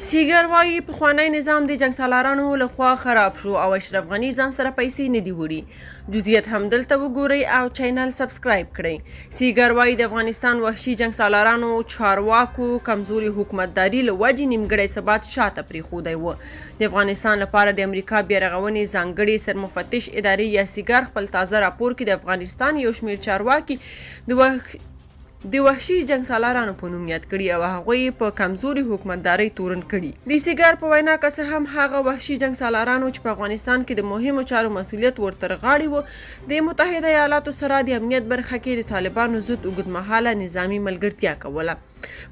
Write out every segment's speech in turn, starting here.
سیګر وایي پخوانی نظام د جنګسالارانو لخوا خراب شو او اشرف غني ځان سره پیسې نه دي وړي. جزئیات هم دلته وګورئ او چینل سبسکرایب کړئ. سیګر وایي د افغانستان وحشي جنګسالارانو چارواکو کمزوري حکومتداري له وجې نیمګړی ثبات شاته پرېښودی و. د افغانستان لپاره د امریکا بیارغونې ځانګړي سرمفتش ادارې یا سیګر خپل تازه راپور کې د افغانستان یو شمېر چارواکي د وحشي جنګسالارانو په نوم یاد کړي او هغوی په کمزوري حکومتدارۍ تورن کړي. د سیګر په وینا که څه هم هغه وحشي جنګسالارانو چې په افغانستان کې د مهمو چارو مسؤلیت ورتر غاړې و د متحده ایالاتو سره د امنیت برخه کې د طالبانو ضد اوږدمهاله نظامي ملګرتیا کوله،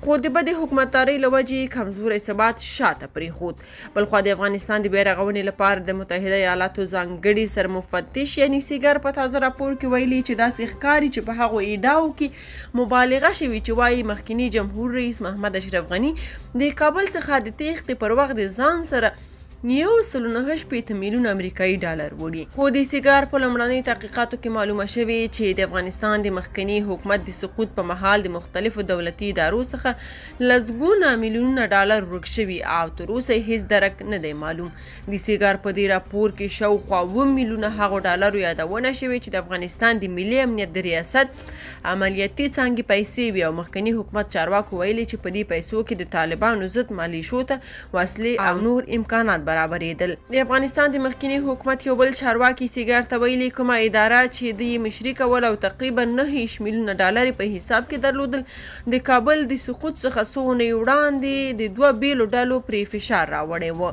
خو د بدې حکومتدارۍ له وجې کمزوری ثبات شاته پرېښود. بلخوا د افغانستان د بیارغونې لپاره د متحده ایالاتو ځانګړي سرمفتش یعنی سیګر په تازه راپور کې ویلي چې داسې ښکاري چې په هغو ادعاو کې مبالغه شوې چې وایي مخکینی جمهور رئیس محمد اشرف غني د کابل څخه د تیښتې پر وخت د ځان سره 1.9 میلیون امریکایي ډالر وړي. خو د سیګر په لومړني تحقیقاتو کې معلومه شوې چې د افغانستان د مخکني حکومت د سقوط په مهال د مختلفو دولتي ادارو څخه لسګونه میلیونونه ډالر ورک شوي او تر اوسه هیڅ درک نه دی معلوم. د سیګر په دې راپور کې شاوخوا 7 میلیونه هغو ډالرو یادونه شوې چې د افغانستان د ملي امنیت د ریاست عملیاتي څانګې پیسې وي او مخکني حکومت چارواکو ویلي چې په دې پیسو کې د طالبانو ضد مالیشو ته وسلې او نور امکانات برابرېدل. د افغانستان د مخکني حکومت یو بل چارواکي سیګر ته ویلي کومه اداره چې د مشري کول او تقریبا 9 میلیونه ډالر په حساب کې درلودل د کابل د سقوط څخه څو اونۍ وړاندې د 2 بیلو ډلو پرې فشار راوړی و.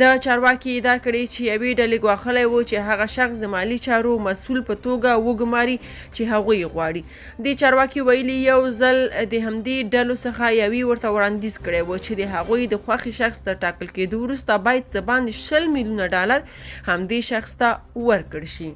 د چارواکي ادعا کړې چې یوې ډلې ګواښلی و چې هغه شخص د مالي چارو مسؤل په توګه وګماري چې هغوی غواړي. د چارواکي ویلي یو ځل د همدې ډلو څخه یوې ورته وړاندیز کړی و چې د هغوی د خوښې شخص تر ټاکل کېدو وروسته باید څه باندې 20 میلیونه ډالر همدې شخص ته ورکړل شي.